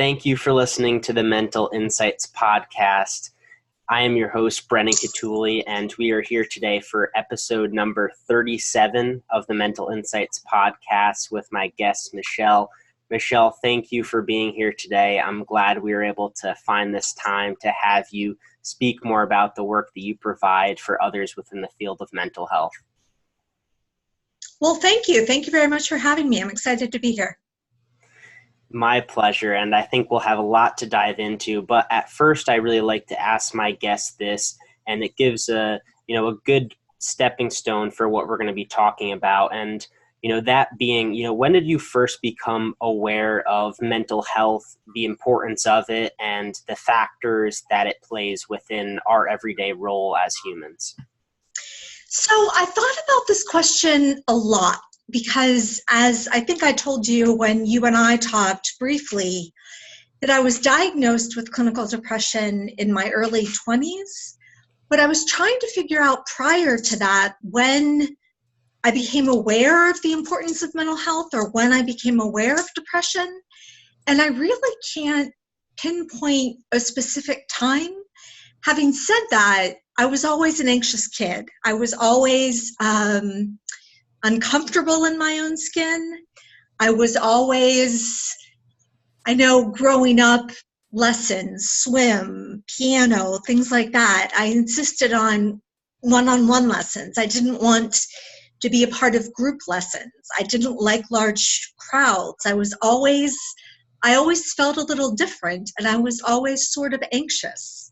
Thank you for listening to the Mental Insights podcast. I am your host, Brennan Catulli, and we are here today for episode number 37 of the Mental Insights podcast with my guest, Michele. Michele, thank you for being here today. I'm glad we were able to find this time to have you speak more about the work that you provide for others within the field of mental health. Well, thank you. Thank you very much for having me. I'm excited to be here. My pleasure, and I think we'll have a lot to dive into. But at first, I really like to ask my guests this, and it gives a good stepping stone for what we're going to be talking about. And that being, when did you first become aware of mental health, the importance of it, and the factors that it plays within our everyday role as humans? So I thought about this question a lot because, as I think I told you when you and I talked briefly, that I was diagnosed with clinical depression in my early 20s, but I was trying to figure out prior to that when I became aware of the importance of mental health or when I became aware of depression. And I really can't pinpoint a specific time. Having said that, I was always an anxious kid. I was always uncomfortable in my own skin. I was always, growing up, lessons, swim, piano, things like that. I insisted on one-on-one lessons. I didn't want to be a part of group lessons. I didn't like large crowds. I always felt a little different, and I was always sort of anxious.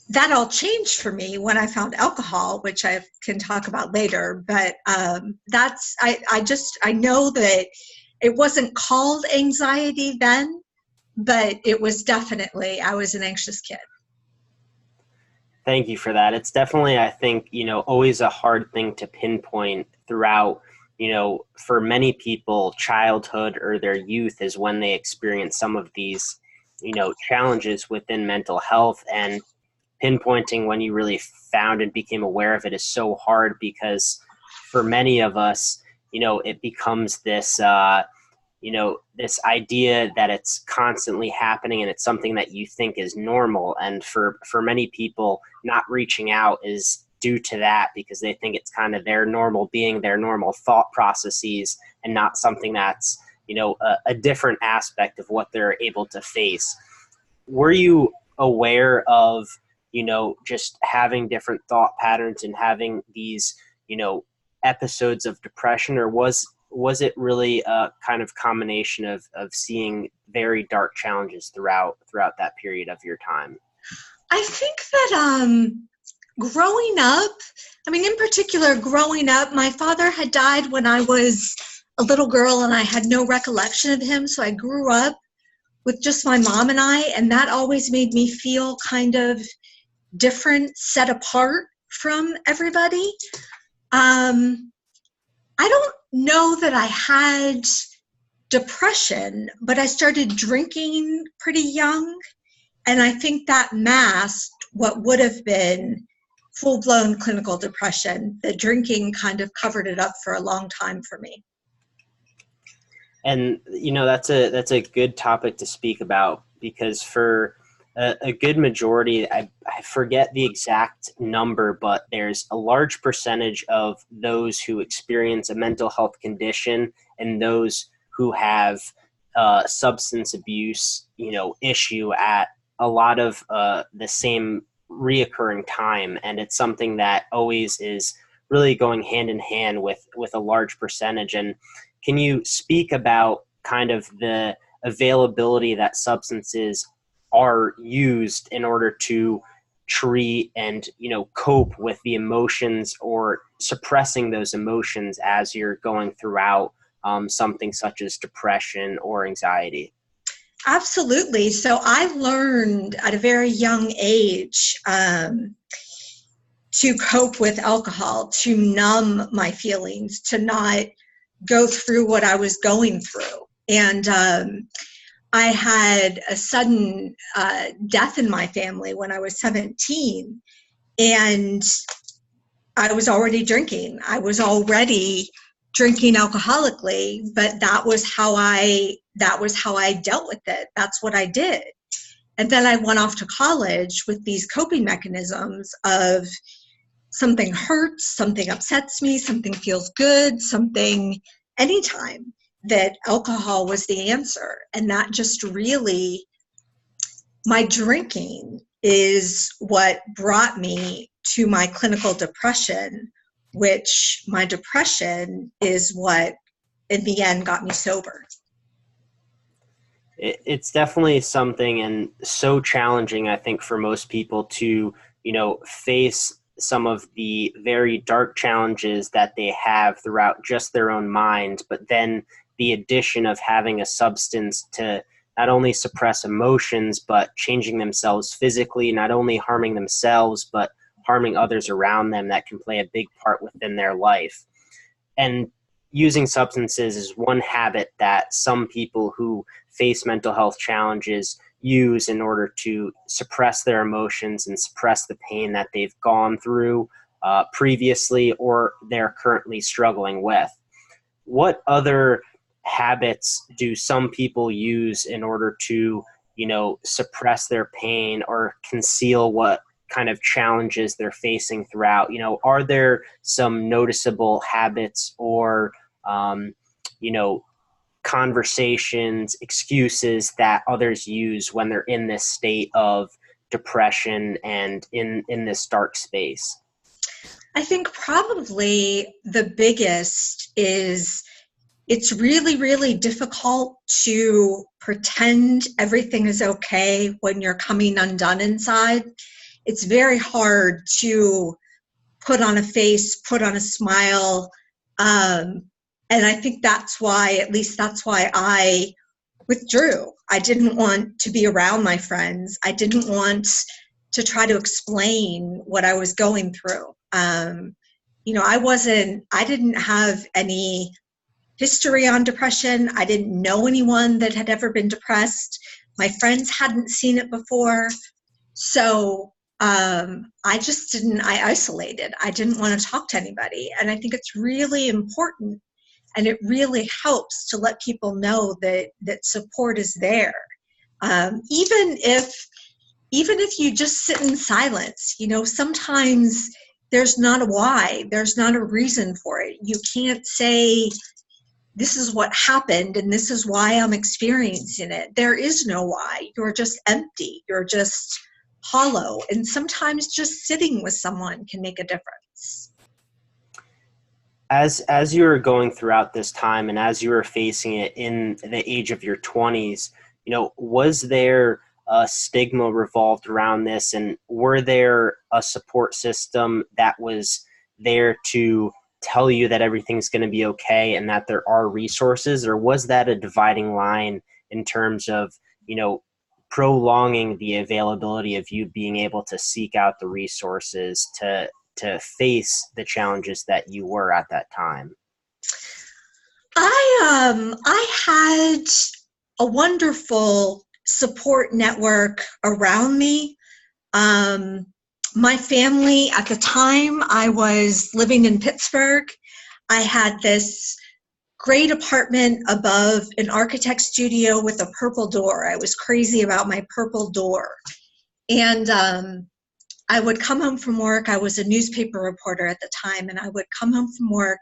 That all changed for me when I found alcohol, which I can talk about later. But I know that it wasn't called anxiety then, but it was definitely, I was an anxious kid. Thank you for that. It's definitely, I think, always a hard thing to pinpoint throughout, for many people, childhood or their youth is when they experience some of these, challenges within mental health, and pinpointing when you really found and became aware of it is so hard because for many of us, it becomes this, this idea that it's constantly happening and it's something that you think is normal. And for many people, not reaching out is due to that because they think it's kind of their normal being, their normal thought processes, and not something that's, a different aspect of what they're able to face. Were you aware of, just having different thought patterns and having these, episodes of depression, or was it really a kind of combination of seeing very dark challenges throughout that period of your time? I think that growing up, in particular growing up, my father had died when I was a little girl and I had no recollection of him. So I grew up with just my mom and I, and that always made me feel kind of different, set apart from everybody. I don't know that I had depression, but I started drinking pretty young, and I think that masked what would have been full-blown clinical depression. The drinking kind of covered it up for a long time for me. And that's a good topic to speak about because for a good majority, I forget the exact number, but there's a large percentage of those who experience a mental health condition and those who have substance abuse, issue at a lot of the same reoccurring time. And it's something that always is really going hand in hand with a large percentage. And can you speak about kind of the availability that substances are used in order to treat and, cope with the emotions or suppressing those emotions as you're going throughout something such as depression or anxiety? Absolutely. So I learned at a very young age to cope with alcohol, to numb my feelings, to not go through what I was going through. And I had a sudden death in my family when I was 17, and I was already drinking. I was already drinking alcoholically, but that was how I dealt with it. That's what I did. And then I went off to college with these coping mechanisms of something hurts, something upsets me, something feels good, something, anytime, that alcohol was the answer. And that just really, my drinking is what brought me to my clinical depression, which my depression is what in the end got me sober. It's definitely something, and so challenging, I think, for most people to, face some of the very dark challenges that they have throughout just their own mind, but then the addition of having a substance to not only suppress emotions, but changing themselves physically, not only harming themselves, but harming others around them that can play a big part within their life. And using substances is one habit that some people who face mental health challenges use in order to suppress their emotions and suppress the pain that they've gone through previously or they're currently struggling with. What other habits do some people use in order to, suppress their pain or conceal what kind of challenges they're facing throughout? Are there some noticeable habits or, conversations, excuses that others use when they're in this state of depression and in this dark space? I think probably the biggest is it's really, really difficult to pretend everything is okay when you're coming undone inside. It's very hard to put on a face, put on a smile. And I think that's why I withdrew. I didn't want to be around my friends. I didn't want to try to explain what I was going through. I didn't have any history on depression. I didn't know anyone that had ever been depressed. My friends hadn't seen it before. So I isolated. I didn't want to talk to anybody. And I think it's really important, and it really helps to let people know that support is there. Even if you just sit in silence, sometimes there's not a why, there's not a reason for it. You can't say, this is what happened and this is why I'm experiencing it. There is no why. You're just empty. You're just hollow. And sometimes just sitting with someone can make a difference. As you were going throughout this time and as you were facing it in the age of your 20s, was there a stigma revolved around this, and were there a support system that was there to tell you that everything's going to be okay and that there are resources, or was that a dividing line in terms of, prolonging the availability of you being able to seek out the resources to face the challenges that you were at that time? I had a wonderful support network around me. My family, at the time I was living in Pittsburgh, I had this great apartment above an architect's studio with a purple door. I was crazy about my purple door. And I would come home from work. I was a newspaper reporter at the time, and I would come home from work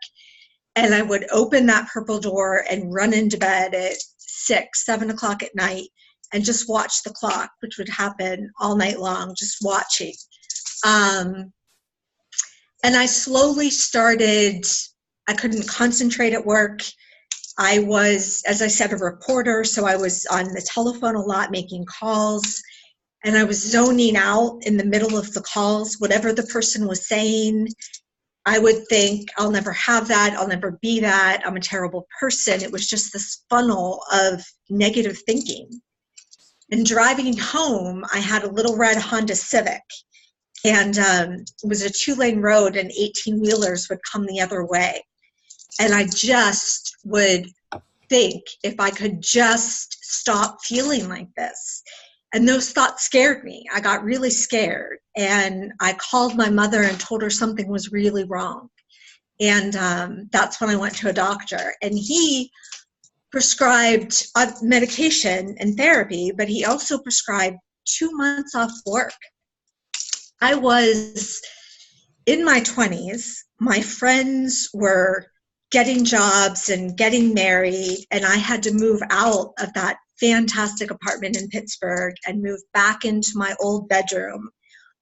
and I would open that purple door and run into bed at 6, 7 o'clock at night and just watch the clock, which would happen all night long, just watching. And I slowly started, I couldn't concentrate at work. I was, as I said, a reporter, so I was on the telephone a lot, making calls, and I was zoning out in the middle of the calls. Whatever the person was saying, I would think, I'll never have that, I'll never be that, I'm a terrible person. It was just this funnel of negative thinking. And driving home, I had a little red Honda Civic, and it was a 2-lane road, and 18-wheelers would come the other way. And I just would think, if I could just stop feeling like this. And those thoughts scared me. I got really scared. And I called my mother and told her something was really wrong. And that's when I went to a doctor, and he prescribed medication and therapy, but he also prescribed 2 months off work. I was in my 20s. My friends were getting jobs and getting married, and I had to move out of that fantastic apartment in Pittsburgh and move back into my old bedroom,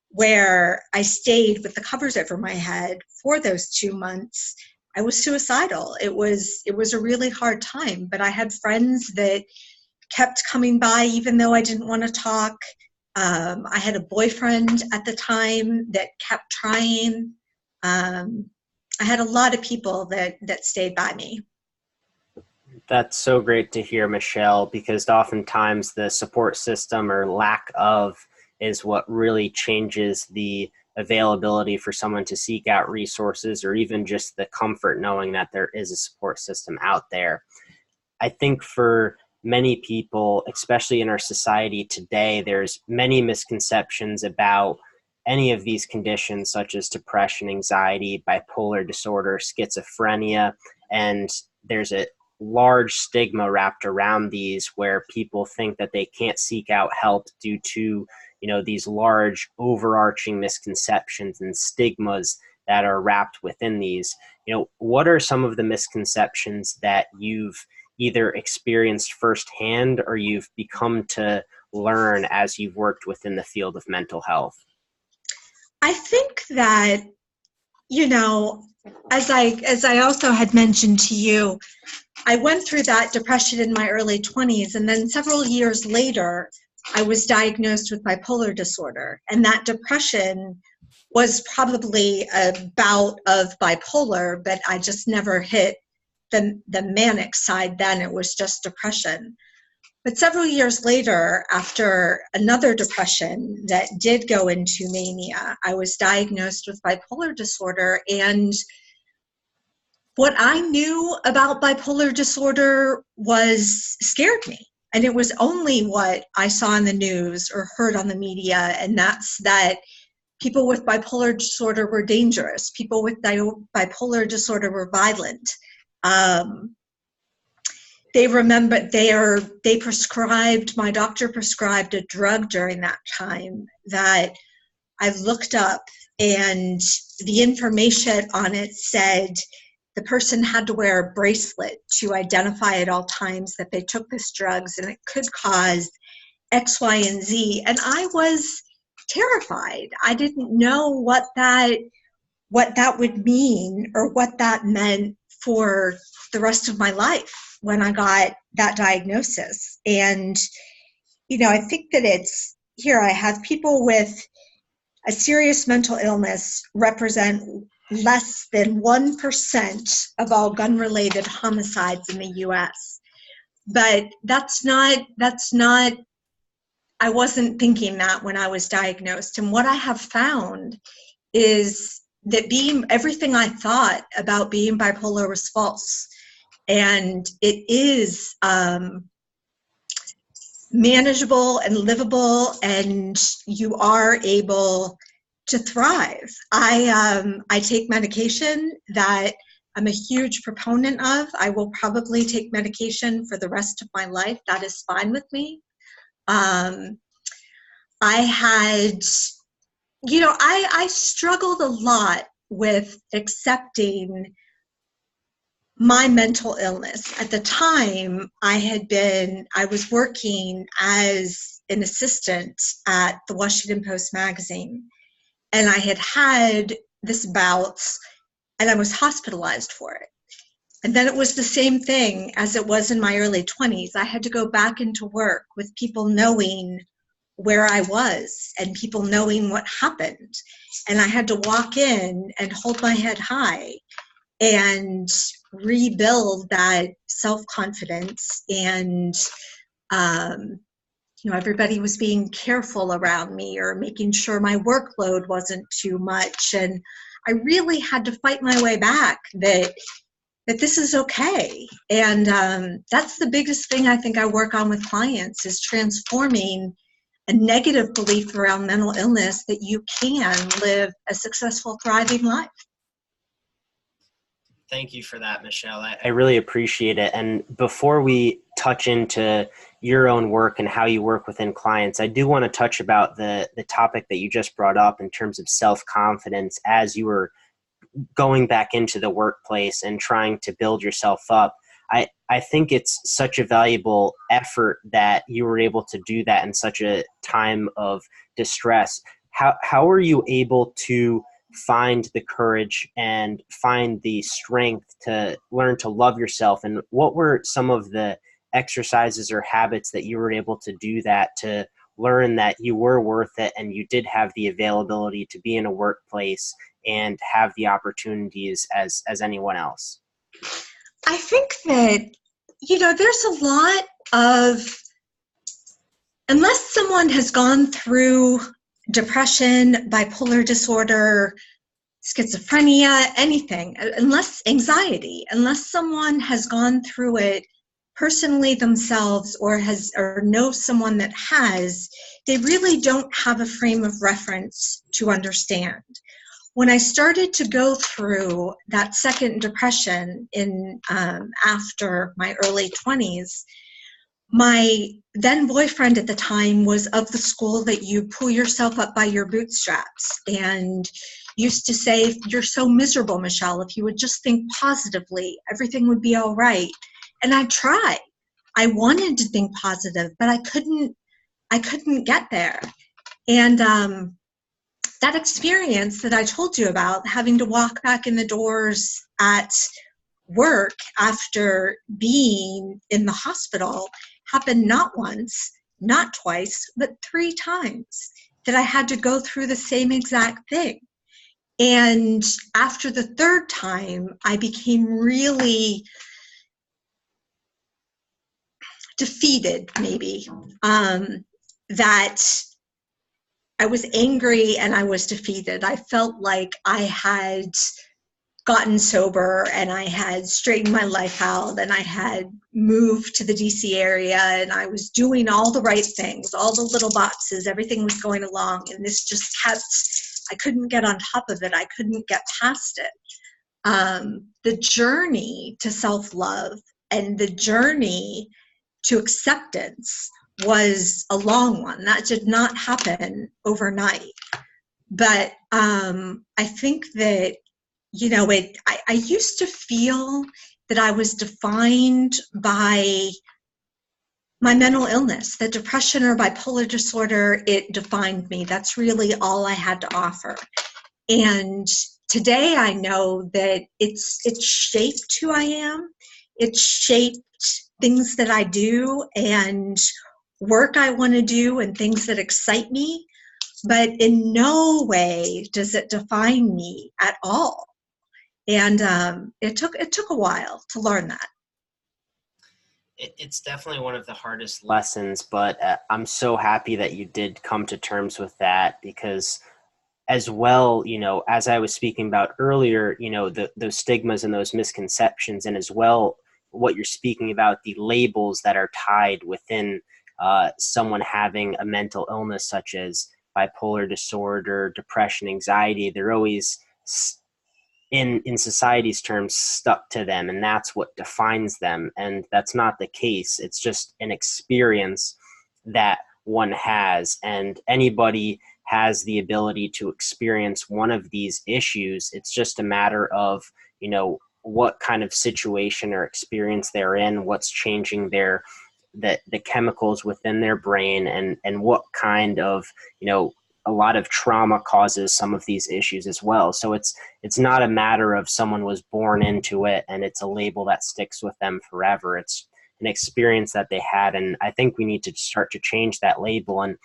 where I stayed with the covers over my head for those 2 months. I was suicidal. It was a really hard time, but I had friends that kept coming by even though I didn't want to talk. I had a boyfriend at the time that kept trying. I had a lot of people that stayed by me. That's so great to hear, Michele, because oftentimes the support system or lack of is what really changes the availability for someone to seek out resources, or even just the comfort knowing that there is a support system out there. I think for many people, especially in our society today, there's many misconceptions about any of these conditions, such as depression, anxiety, bipolar disorder, schizophrenia, and there's a large stigma wrapped around these where people think that they can't seek out help due to, these large overarching misconceptions and stigmas that are wrapped within these. What are some of the misconceptions that you've either experienced firsthand or you've become to learn as you've worked within the field of mental health? I think that, as I also had mentioned to you, I went through that depression in my early 20s, and then several years later, I was diagnosed with bipolar disorder. And that depression was probably a bout of bipolar, but I just never hit the manic side then. It was just depression. But several years later, after another depression that did go into mania, I was diagnosed with bipolar disorder. And what I knew about bipolar disorder scared me. And it was only what I saw in the news or heard on the media, and that's that people with bipolar disorder were dangerous. People with bipolar disorder were violent. My doctor prescribed a drug during that time that I looked up, and the information on it said the person had to wear a bracelet to identify at all times that they took this drugs, and it could cause X, Y, and Z. And I was terrified. I didn't know what that would mean or what that meant for the rest of my life when I got that diagnosis. And, I think that I have people with a serious mental illness represent less than 1% of all gun-related homicides in the US. But that's not, I wasn't thinking that when I was diagnosed. And what I have found is that everything I thought about being bipolar was false. And it is manageable and livable, and you are able to thrive. I take medication that I'm a huge proponent of. I will probably take medication for the rest of my life. That is fine with me. I struggled a lot with accepting my mental illness. At the time, I was working as an assistant at the Washington Post magazine, and I had this bout, and I was hospitalized for it. And then it was the same thing as it was in my early 20s. I had to go back into work with people knowing where I was and people knowing what happened. And I had to walk in and hold my head high and rebuild that self-confidence. And, everybody was being careful around me or making sure my workload wasn't too much. And I really had to fight my way back that this is okay. And that's the biggest thing I think I work on with clients, is transforming a negative belief around mental illness that you can live a successful, thriving life. Thank you for that, Michelle. I really appreciate it. And before we touch into your own work and how you work within clients, I do want to touch about the topic that you just brought up in terms of self-confidence as you were going back into the workplace and trying to build yourself up. I think it's such a valuable effort that you were able to do that in such a time of distress. How are you able to find the courage and find the strength to learn to love yourself? And what were some of the exercises or habits that you were able to do that to learn that you were worth it and you did have the availability to be in a workplace and have the opportunities as anyone else? I think that, there's a lot of, unless someone has gone through depression, bipolar disorder, schizophrenia, anything, unless anxiety, unless someone has gone through it personally themselves or knows someone that has, they really don't have a frame of reference to understand. When I started to go through that second depression after my early 20s, my then boyfriend at the time was of the school that you pull yourself up by your bootstraps, and used to say, "You're so miserable, Michelle. If you would just think positively, everything would be all right." And I tried. I wanted to think positive, but I couldn't get there. And that experience that I told you about, having to walk back in the doors at work after being in the hospital, happened not once, not twice, but 3 times that I had to go through the same exact thing. And after the 3rd time, I became really defeated, maybe, that I was angry and I was defeated. I felt like I had gotten sober and I had straightened my life out and I had moved to the DC area and I was doing all the right things, all the little boxes, everything was going along, and this just I couldn't get on top of it. I couldn't get past it. The journey to self-love and the journey to acceptance was a long one. That did not happen overnight. But I think that, I used to feel that I was defined by my mental illness, that depression or bipolar disorder, it defined me. That's really all I had to offer. And today I know that it's shaped who I am. It's shaped things that I do and work I want to do and things that excite me, but in no way does it define me at all. And it took a while to learn that. It's definitely one of the hardest lessons, but I'm so happy that you did come to terms with that, because as well, as I was speaking about earlier, those stigmas and those misconceptions, and as well, what you're speaking about, the labels that are tied within someone having a mental illness such as bipolar disorder, depression, anxiety, they're always in society's terms stuck to them, and that's what defines them. And that's not the case. It's just an experience that one has, and anybody has the ability to experience one of these issues. It's just a matter of, what kind of situation or experience they're in, what's changing the chemicals within their brain, and what kind of, a lot of trauma causes some of these issues as well. So it's not a matter of someone was born into it and it's a label that sticks with them forever. It's an experience that they had. And I think we need to start to change that label and,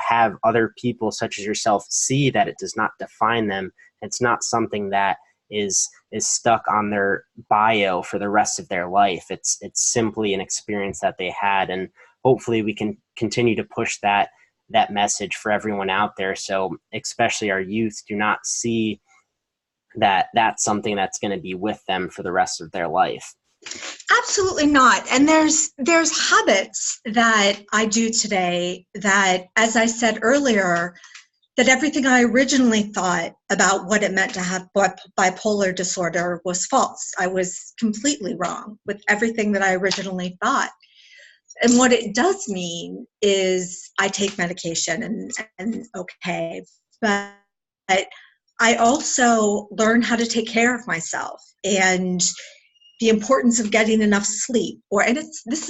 have other people such as yourself see that it does not define them. It's not something that is stuck on their bio for the rest of their life. It's simply an experience that they had. And hopefully we can continue to push that message for everyone out there. So especially our youth do not see that that's something that's going to be with them for the rest of their life. Absolutely not. And there's habits that I do today that, as I said earlier, that everything I originally thought about what it meant to have bipolar disorder was false. I was completely wrong with everything that I originally thought. And what it does mean is I take medication and okay, but I also learn how to take care of myself and the importance of getting enough sleep. It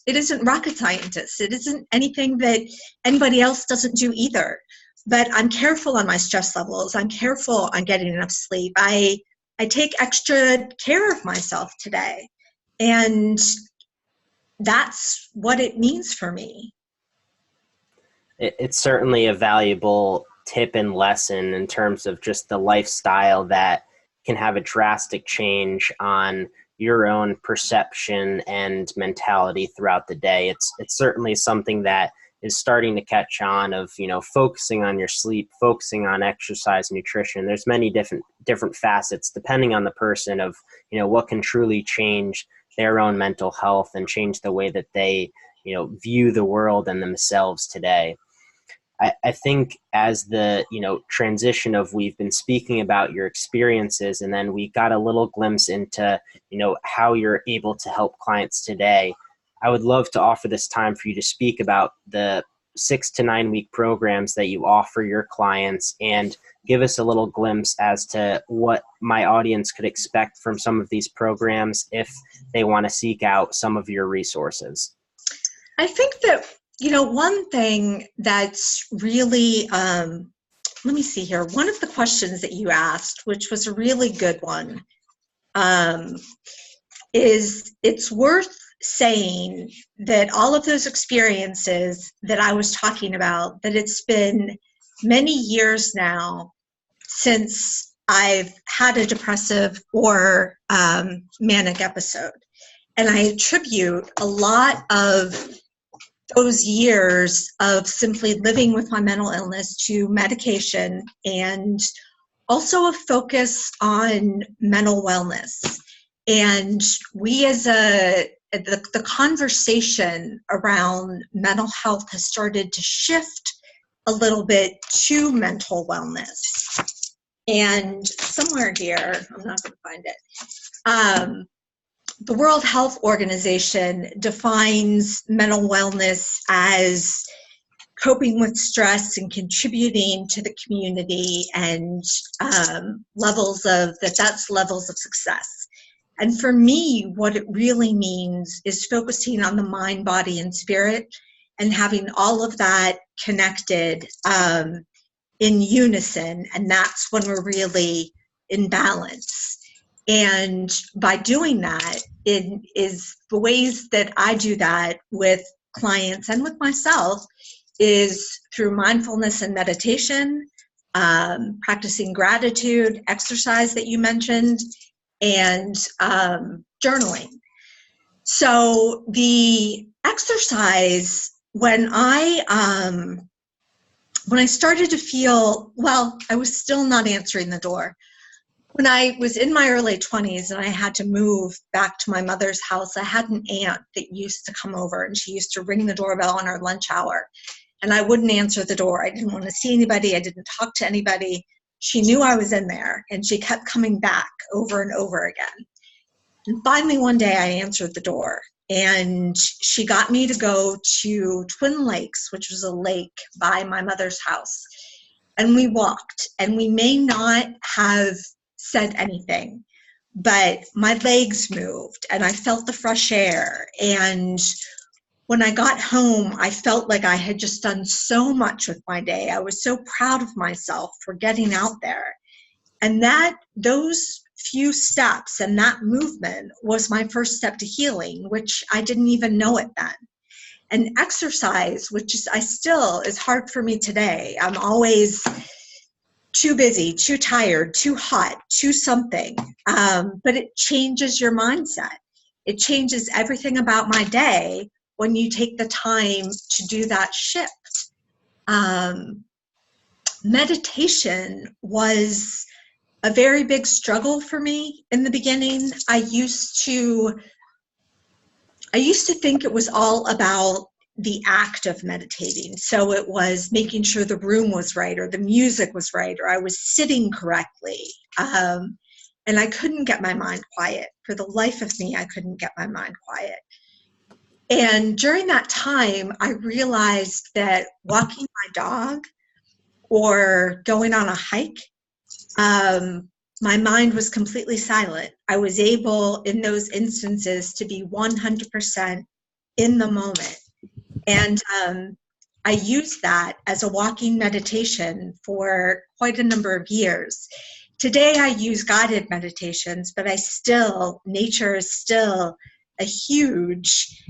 isn't rocket scientist. It isn't anything that anybody else doesn't do either. But I'm careful on my stress levels. I'm careful on getting enough sleep. I take extra care of myself today. And that's what it means for me. It's certainly a valuable tip and lesson in terms of just the lifestyle that can have a drastic change on your own perception and mentality throughout the day. It's certainly something that is starting to catch on of, focusing on your sleep, focusing on exercise, nutrition. There's many different facets depending on the person of, what can truly change their own mental health and change the way that they, view the world and themselves today. I think as the, transition of we've been speaking about your experiences and then we got a little glimpse into, how you're able to help clients today, I would love to offer this time for you to speak about the 6 to 9 week programs that you offer your clients and give us a little glimpse as to what my audience could expect from some of these programs if they want to seek out some of your resources. I think that, one thing that's really, let me see here. One of the questions that you asked, which was a really good one, is it's worth saying that all of those experiences that I was talking about, that it's been many years now since I've had a depressive or manic episode. And I attribute a lot of those years of simply living with my mental illness to medication and also a focus on mental wellness. And we as the conversation around mental health has started to shift a little bit to mental wellness. And somewhere here, I'm not going to find it, the World Health Organization defines mental wellness as coping with stress and contributing to the community and levels of success. And for me, what it really means is focusing on the mind, body, and spirit and having all of that connected in unison. And that's when we're really in balance. And by doing that, it is the ways that I do that with clients and with myself is through mindfulness and meditation, practicing gratitude, exercise that you mentioned, and journaling. So the exercise, when I started to feel, I was still not answering the door. When I was in my early 20s and I had to move back to my mother's house, I had an aunt that used to come over and she used to ring the doorbell on our lunch hour. And I wouldn't answer the door. I didn't want to see anybody. I didn't talk to anybody. She knew I was in there and she kept coming back over and over again. And finally one day I answered the door and she got me to go to Twin Lakes, which was a lake by my mother's house. And we walked, and we may not have said anything, but my legs moved and I felt the fresh air. And when I got home, I felt like I had just done so much with my day. I was so proud of myself for getting out there. And those few steps and that movement was my first step to healing, which I didn't even know it then. And exercise, which is hard for me today. I'm always too busy, too tired, too hot, too something. But it changes your mindset. It changes everything about my day when you take the time to do that shift. Meditation was a very big struggle for me in the beginning. I used to think it was all about the act of meditating. So it was making sure the room was right, or the music was right, or I was sitting correctly. And I couldn't get my mind quiet. For the life of me, I couldn't get my mind quiet. And during that time, I realized that walking my dog or going on a hike, my mind was completely silent. I was able, in those instances, to be 100% in the moment. And I used that as a walking meditation for quite a number of years. Today, I use guided meditations, but nature is still a huge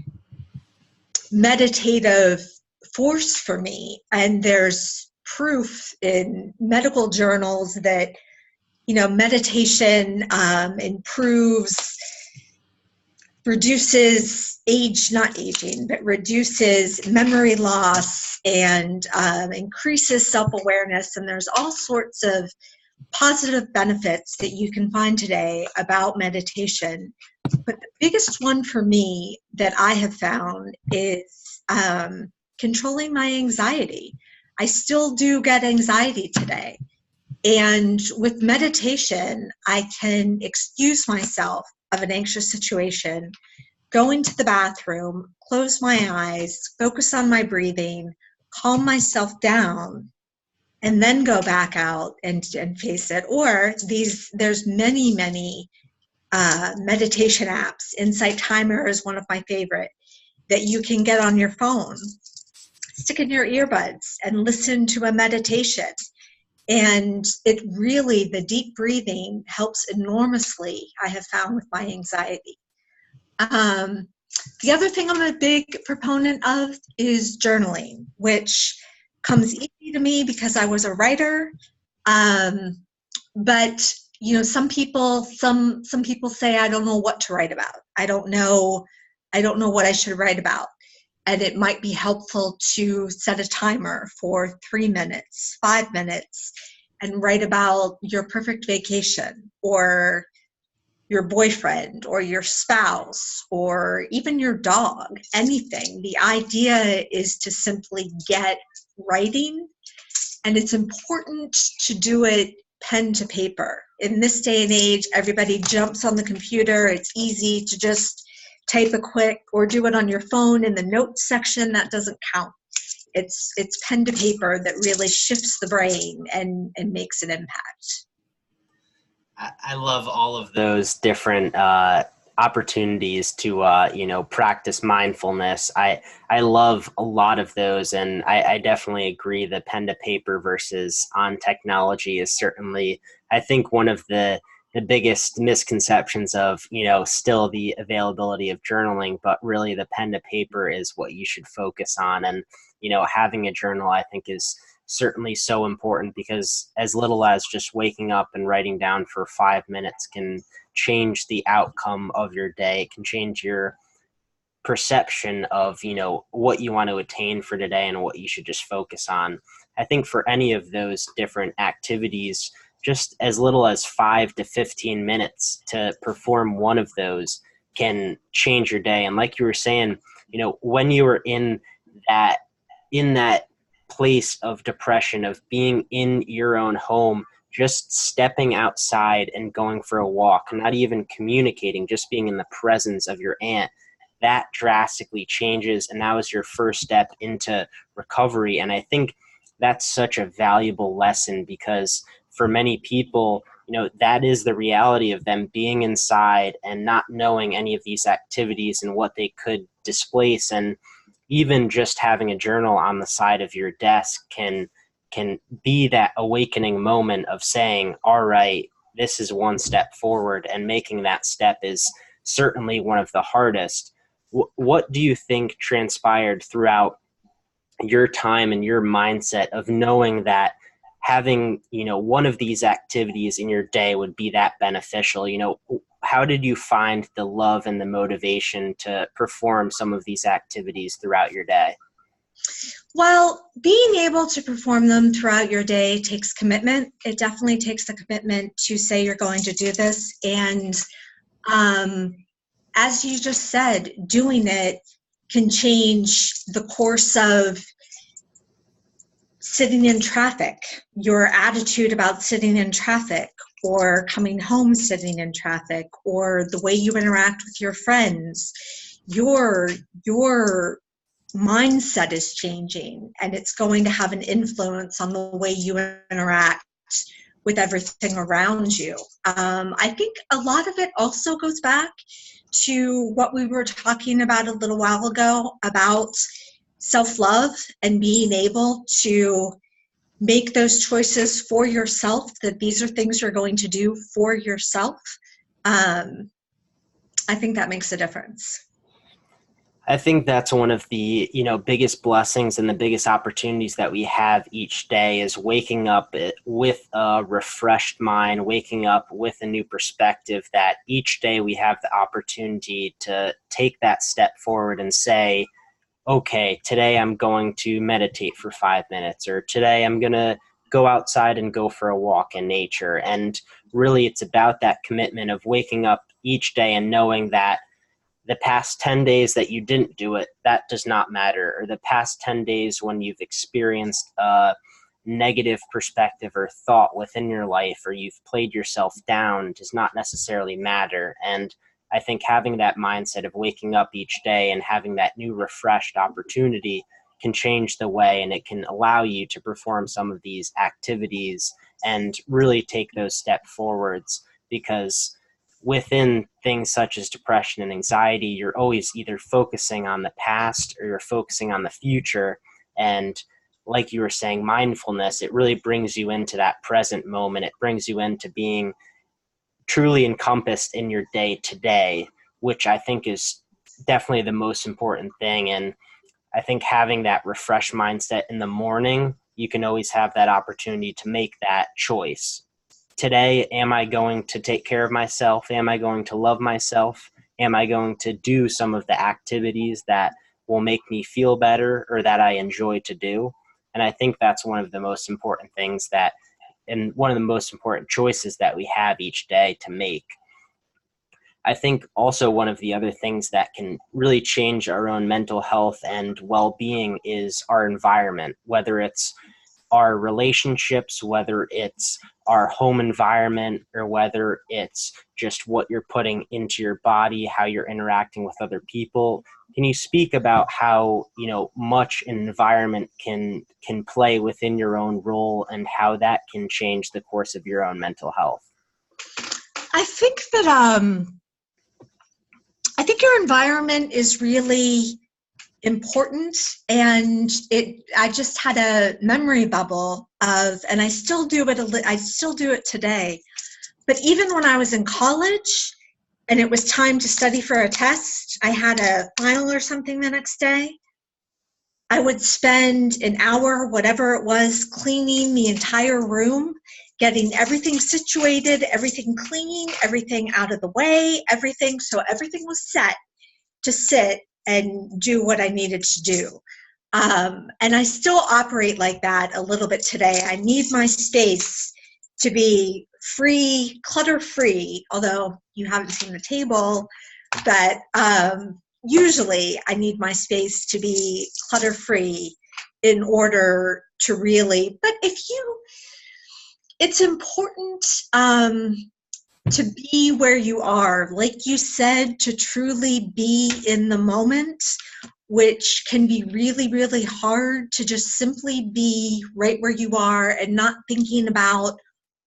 meditative force for me. And there's proof in medical journals that, meditation reduces reduces memory loss and increases self-awareness. And there's all sorts of positive benefits that you can find today about meditation. But the biggest one for me that I have found is controlling my anxiety. I still do get anxiety today. And with meditation, I can excuse myself of an anxious situation, go into the bathroom, close my eyes, focus on my breathing, calm myself down, and then go back out and face it. Or there's many, many meditation apps. Insight Timer is one of my favorite, that you can get on your phone, stick in your earbuds and listen to a meditation. And the deep breathing helps enormously, I have found, with my anxiety. The other thing I'm a big proponent of is journaling, which comes easy to me because I was a writer. But some people say, I don't know what to write about. I don't know what I should write about. And it might be helpful to set a timer for 3 minutes, 5 minutes, and write about your perfect vacation, or your boyfriend, or your spouse, or even your dog, anything. The idea is to simply get writing, and it's important to do it pen to paper. In this day and age, everybody jumps on the computer. It's easy to just type a quick, or do it on your phone in the notes section. That doesn't count. It's pen to paper that really shifts the brain and makes an impact. I love all of those different opportunities to practice mindfulness. I love a lot of those, and I definitely agree the pen to paper versus on technology is certainly, I think, one of the biggest misconceptions of still the availability of journaling, but really the pen to paper is what you should focus on. And having a journal, I think, is certainly so important, because as little as just waking up and writing down for 5 minutes can change the outcome of your day. It can change your perception of what you want to attain for today and what you should just focus on. I think for any of those different activities, just as little as 5 to 15 minutes to perform one of those can change your day. And like you were saying, when you were in that place of depression, of being in your own home, just stepping outside and going for a walk, not even communicating, just being in the presence of your aunt, that drastically changes. And that was your first step into recovery. And I think that's such a valuable lesson, because for many people, that is the reality of them being inside and not knowing any of these activities and what they could displace. And even just having a journal on the side of your desk can be that awakening moment of saying, all right, this is one step forward, and making that step is certainly one of the hardest. What do you think transpired throughout your time and your mindset of knowing that having, one of these activities in your day would be that beneficial? How did you find the love and the motivation to perform some of these activities throughout your day? Well, being able to perform them throughout your day takes commitment. It definitely takes the commitment to say you're going to do this. And as you just said, doing it can change the course of sitting in traffic, your attitude about sitting in traffic, or coming home sitting in traffic, or the way you interact with your friends. Your mindset is changing, and it's going to have an influence on the way you interact with everything around you. I think a lot of it also goes back to what we were talking about a little while ago about self-love and being able to make those choices for yourself, that these are things you're going to do for yourself. I think that makes a difference. I think that's one of the, biggest blessings and the biggest opportunities that we have each day is waking up with a refreshed mind, waking up with a new perspective, that each day we have the opportunity to take that step forward and say, okay, today I'm going to meditate for 5 minutes, or today I'm going to go outside and go for a walk in nature. And really it's about that commitment of waking up each day and knowing that the past 10 days that you didn't do it, that does not matter. Or the past 10 days when you've experienced a negative perspective or thought within your life, or you've played yourself down, does not necessarily matter. And I think having that mindset of waking up each day and having that new refreshed opportunity can change the way, and it can allow you to perform some of these activities and really take those steps forwards. Because within things such as depression and anxiety, you're always either focusing on the past or you're focusing on the future. And like you were saying, mindfulness, it really brings you into that present moment. It brings you into being truly encompassed in your day to day, which I think is definitely the most important thing. And I think having that refreshed mindset in the morning, you can always have that opportunity to make that choice. Today, am I going to take care of myself? Am I going to love myself? Am I going to do some of the activities that will make me feel better or that I enjoy to do? And I think that's one of the most important things and one of the most important choices that we have each day to make. I think also one of the other things that can really change our own mental health and well-being is our environment, whether it's our relationships, whether it's our home environment, or whether it's just what you're putting into your body, how you're interacting with other people. Can you speak about how, much an environment can play within your own role and how that can change the course of your own mental health? I think that I think your environment is really important, and I just had a memory bubble of, and I still do it today, but even when I was in college and it was time to study for a test, I had a final or something the next day, I would spend an hour, whatever it was, cleaning the entire room, getting everything situated, everything clean, everything out of the way, so everything was set to sit and do what I needed to do. And I still operate like that a little bit today. I need my space to be free, clutter-free, although you haven't seen the table, but usually I need my space to be clutter-free in order to really, but it's important to be where you are, like you said, to truly be in the moment, which can be really, really hard, to just simply be right where you are and not thinking about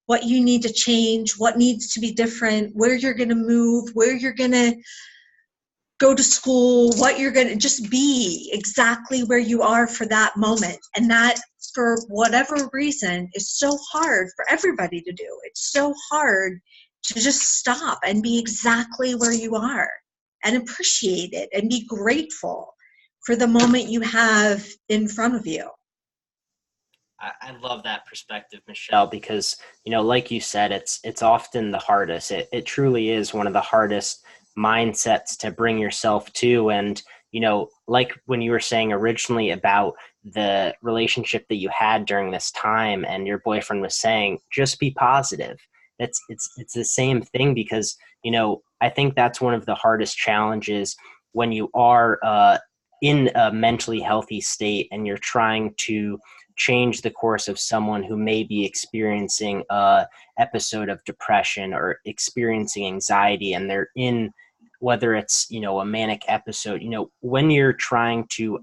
what you need to change, what needs to be different, where you're going to move, where you're going to go to school, what you're going to just be exactly where you are for that moment. And that, for whatever reason, is so hard for everybody to do. It's so hard to just stop and be exactly where you are and appreciate it and be grateful for the moment you have in front of you. I love that perspective, Michelle, because, like you said, it's often the hardest. It truly is one of the hardest mindsets to bring yourself to. And, like when you were saying originally about the relationship that you had during this time and your boyfriend was saying, just be positive. It's the same thing because, I think that's one of the hardest challenges when you are in a mentally healthy state and you're trying to change the course of someone who may be experiencing a episode of depression or experiencing anxiety, and they're in, whether it's, a manic episode, when you're trying to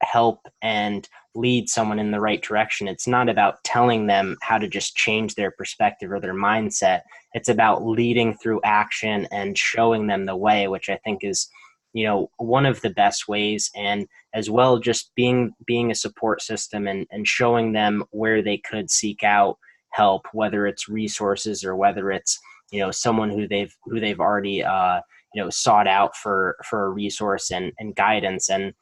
help and lead someone in the right direction, it's not about telling them how to just change their perspective or their mindset. It's about leading through action and showing them the way, which I think is, one of the best ways. And as well, just being a support system and showing them where they could seek out help, whether it's resources or whether it's, someone who they've already sought out for a resource and guidance. And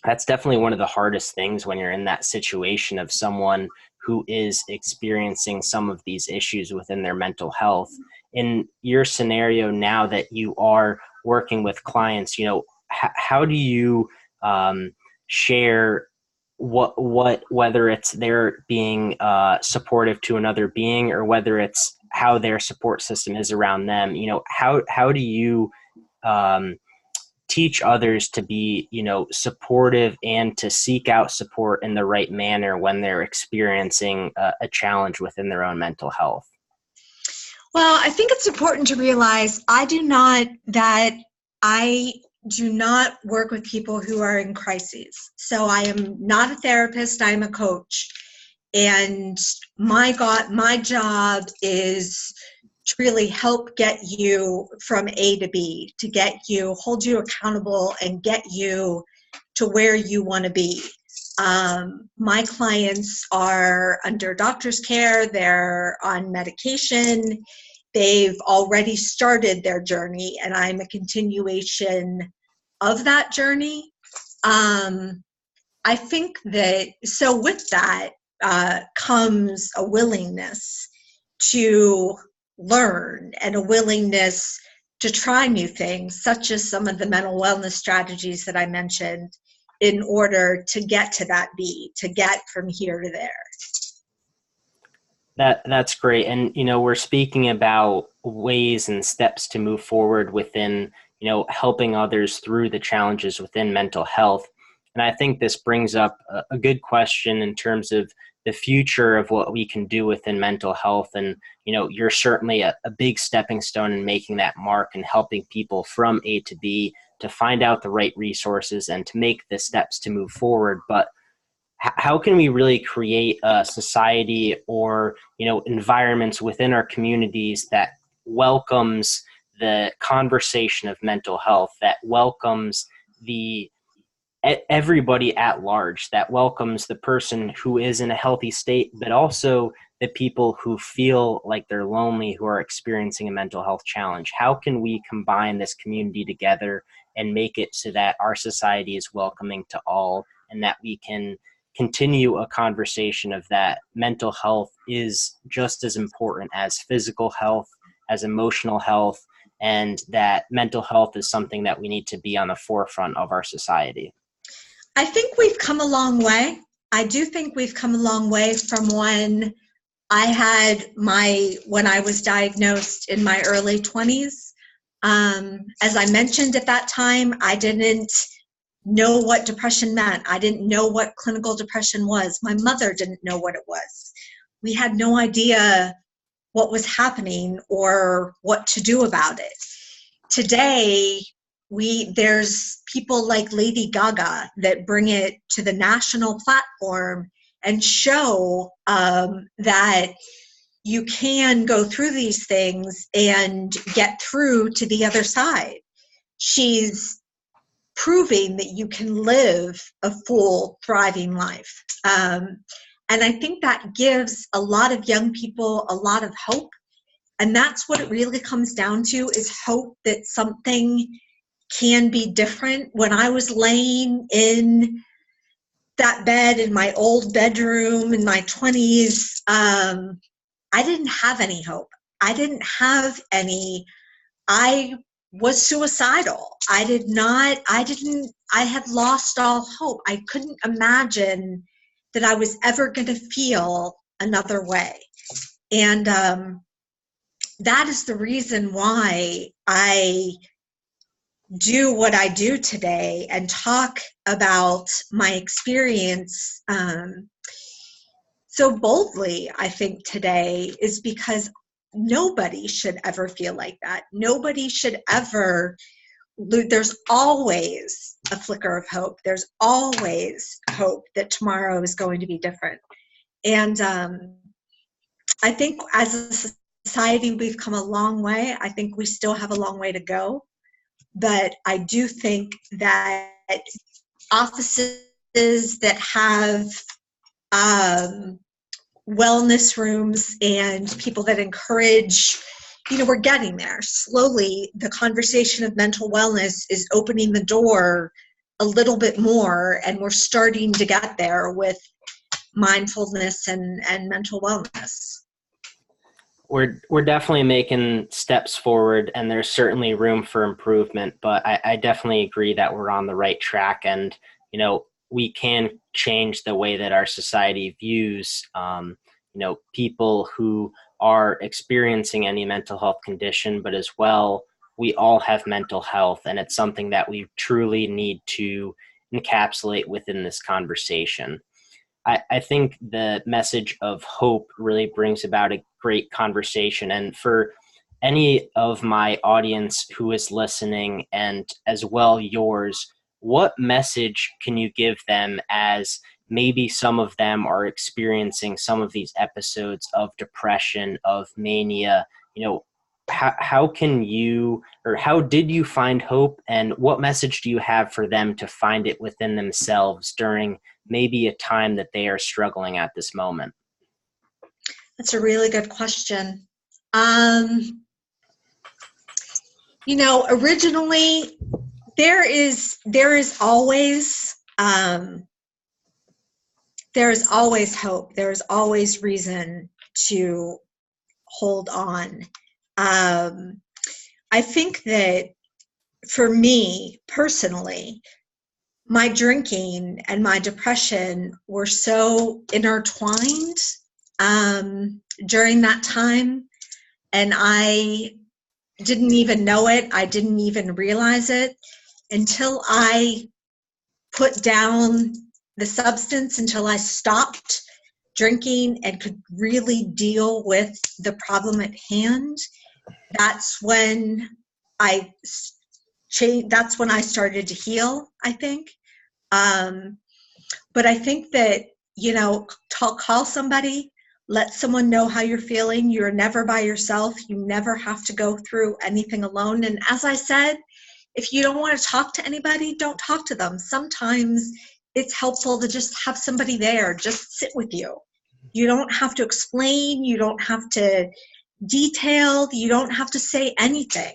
that's definitely one of the hardest things when you're in that situation of someone who is experiencing some of these issues within their mental health. In your scenario now that you are working with clients, how do you share whether it's they're being supportive to another being, or whether it's how their support system is around them? How do you teach others to be, supportive and to seek out support in the right manner when they're experiencing a challenge within their own mental health? Well, I think it's important to realize I do not work with people who are in crises. So I am not a therapist, I'm a coach. And my job is to really help get you from A to B, to hold you accountable and get you to where you want to be. My clients are under doctor's care, they're on medication, they've already started their journey, and I'm a continuation of that journey. I think that, so with that comes a willingness to learn and a willingness to try new things, such as some of the mental wellness strategies that I mentioned, in order to get to that B, to get from here to there. That's great. And, we're speaking about ways and steps to move forward within, helping others through the challenges within mental health. And I think this brings up a good question in terms of the future of what we can do within mental health. And, you're certainly a big stepping stone in making that mark and helping people from A to B to find out the right resources and to make the steps to move forward. But how can we really create a society or, environments within our communities that welcomes the conversation of mental health, that welcomes everybody at large, that welcomes the person who is in a healthy state, but also the people who feel like they're lonely, who are experiencing a mental health challenge? How can we combine this community together and make it so that our society is welcoming to all, and that we can continue a conversation of that mental health is just as important as physical health, as emotional health, and that mental health is something that we need to be on the forefront of our society? I think we've come a long way. I do think we've come a long way from when I was diagnosed in my early 20s. As I mentioned at that time, I didn't know what depression meant. I didn't know what clinical depression was. My mother didn't know what it was. We had no idea what was happening or what to do about it. Today, there's people like Lady Gaga that bring it to the national platform and show that you can go through these things and get through to the other side. She's proving that you can live a full, thriving life. And I think that gives a lot of young people a lot of hope. And that's what it really comes down to, is hope that something can be different. When I was laying in that bed in my old bedroom in my 20s, I didn't have any hope. I was suicidal. I had lost all hope. I couldn't imagine that I was ever going to feel another way. And that is the reason why I do what I do today and talk about my experience so boldly, I think today, is because nobody should ever feel like that. Nobody should ever. There's always a flicker of hope. There's always hope that tomorrow is going to be different. And I think as a society, we've come a long way. I think we still have a long way to go. But I do think that offices that have wellness rooms and people that encourage, we're getting there. Slowly, the conversation of mental wellness is opening the door a little bit more, and we're starting to get there with mindfulness and mental wellness. We're definitely making steps forward, and there's certainly room for improvement, but I definitely agree that we're on the right track, and we can change the way that our society views people who are experiencing any mental health condition, but as well, we all have mental health, and it's something that we truly need to encapsulate within this conversation. I think the message of hope really brings about a great conversation. And for any of my audience who is listening, and as well yours, what message can you give them, as maybe some of them are experiencing some of these episodes of depression, of mania? How can you, or how did you find hope, and what message do you have for them to find it within themselves during maybe a time that they are struggling at this moment? That's a really good question. Originally, there is always hope. There's always reason to hold on. I think that for me personally, my drinking and my depression were so intertwined during that time, and I didn't even know it. I didn't even realize it until I put down the substance, until I stopped drinking and could really deal with the problem at hand. That's when I changed. That's when I started to heal, I think. But I think that, call somebody, let someone know how you're feeling. You're never by yourself. You never have to go through anything alone. And as I said, if you don't want to talk to anybody, don't talk to them. Sometimes it's helpful to just have somebody there, just sit with you. You don't have to explain. You don't have to detail. You don't have to say anything.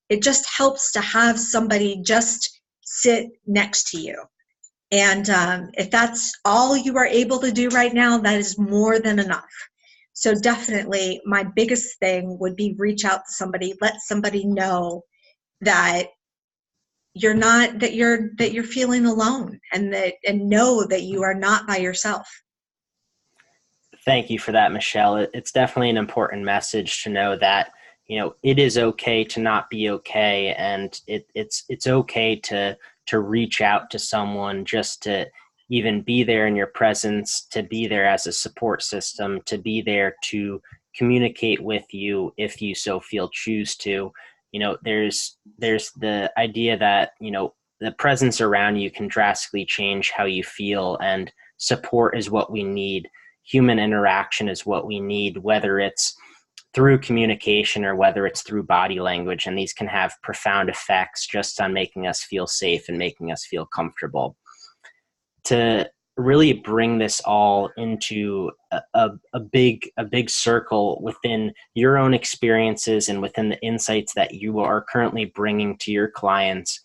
It just helps to have somebody just sit next to you. And if that's all you are able to do right now, that is more than enough. So definitely my biggest thing would be reach out to somebody, let somebody know that you're not, that you're feeling alone, and know that you are not by yourself. Thank you for that, Michele. It's definitely an important message to know that, it is okay to not be okay. And it's okay to reach out to someone, just to even be there in your presence, to be there as a support system, to be there to communicate with you if you so choose to. There's the idea that, the presence around you can drastically change how you feel, and support is what we need. Human interaction is what we need, whether it's through communication or whether it's through body language. And these can have profound effects just on making us feel safe and making us feel comfortable. To really bring this all into a big circle within your own experiences and within the insights that you are currently bringing to your clients,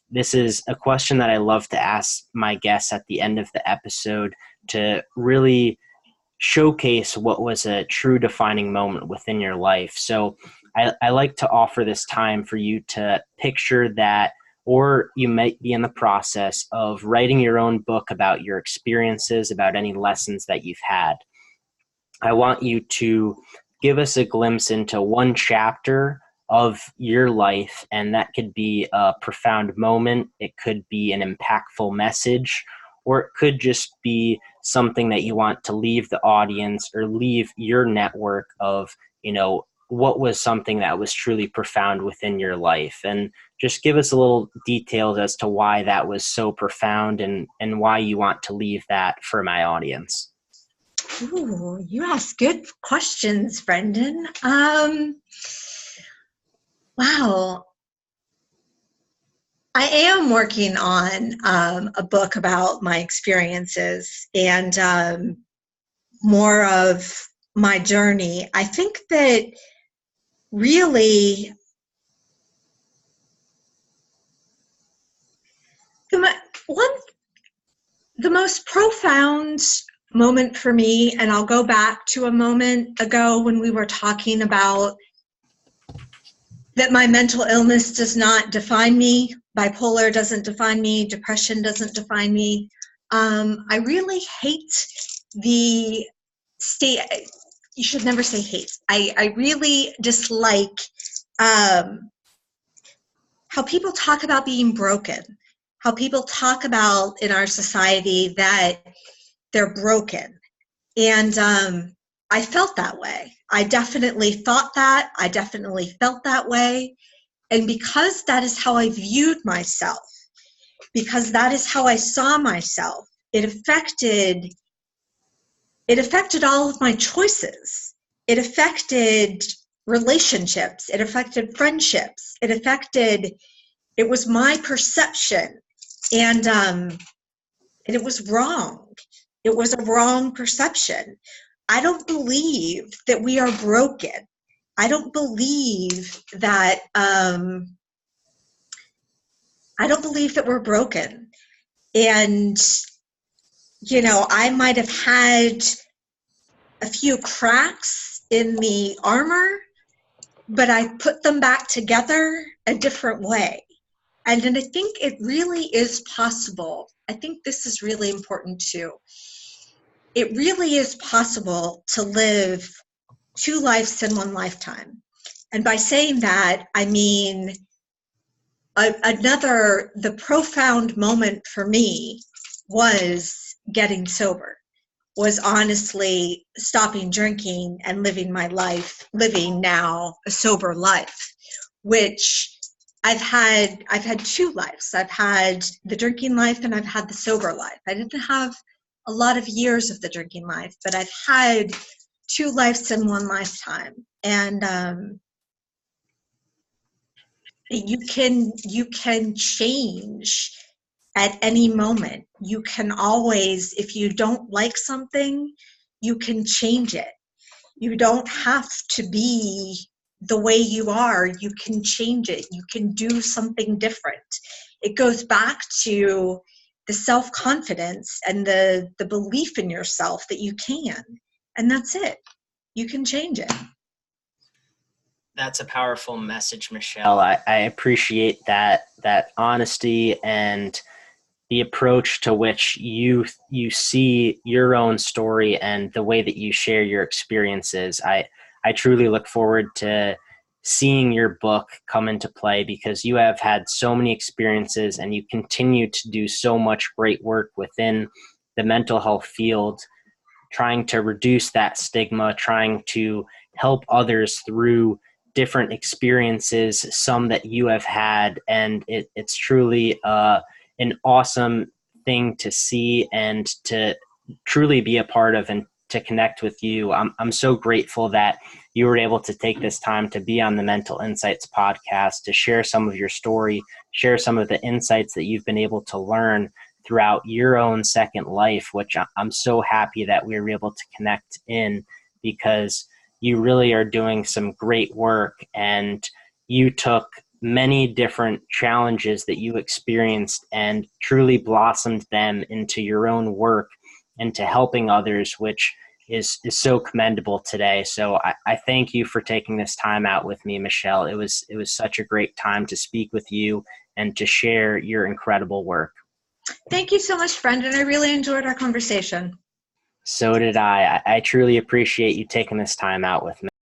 this is a question that I love to ask my guests at the end of the episode, to really showcase what was a true defining moment within your life. So I like to offer this time for you to picture that, or you might be in the process of writing your own book about your experiences, about any lessons that you've had. I want you to give us a glimpse into one chapter of your life, and that could be a profound moment, it could be an impactful message, or it could just be something that you want to leave the audience or leave your network of, what was something that was truly profound within your life. And just give us a little details as to why that was so profound, and why you want to leave that for my audience. Ooh, you ask good questions, Brendan. Wow. I am working on a book about my experiences and more of my journey. I think that really the most profound moment for me, and I'll go back to a moment ago when we were talking about that my mental illness does not define me, bipolar doesn't define me, depression doesn't define me. I really hate the state, you should never say hate. I really dislike how people talk about being broken, how people talk about in our society that they're broken. And I felt that way. I definitely thought that. I definitely felt that way. And because that is how I viewed myself, because that is how I saw myself, it affected all of my choices. It affected relationships. It affected friendships. It was my perception. And it was wrong. It was a wrong perception. I don't believe that we are broken. I don't believe that we're broken. And I might have had a few cracks in the armor, but I put them back together a different way. And I think it really is possible. I think this is really important too. It really is possible to live 2 lives in 1 lifetime. And by saying that, I mean the profound moment for me was getting sober, was honestly stopping drinking and living now a sober life, which I've had 2 lives. I've had the drinking life and I've had the sober life. I didn't have a lot of years of the drinking life, but I've had 2 lives in 1 lifetime. And you can change at any moment. You can always, if you don't like something, you can change it. You don't have to be the way you are. You can change it. You can do something different. It goes back to the self-confidence and the belief in yourself that you can. And that's it. You can change it. That's a powerful message, Michele. I appreciate that honesty and the approach to which you see your own story and the way that you share your experiences. I truly look forward to seeing your book come into play, because you have had so many experiences and you continue to do so much great work within the mental health field, trying to reduce that stigma, trying to help others through different experiences, some that you have had. And it's truly an awesome thing to see and to truly be a part of, and to connect with you. I'm so grateful that you were able to take this time to be on the Mental Insights podcast, to share some of your story, share some of the insights that you've been able to learn throughout your own second life, which I'm so happy that we were able to connect in, because you really are doing some great work, and you took many different challenges that you experienced and truly blossomed them into your own work, into helping others, which is so commendable today. So I thank you for taking this time out with me, Michele. It was such a great time to speak with you and to share your incredible work. Thank you so much, Brendan. I really enjoyed our conversation. So did I. I truly appreciate you taking this time out with me.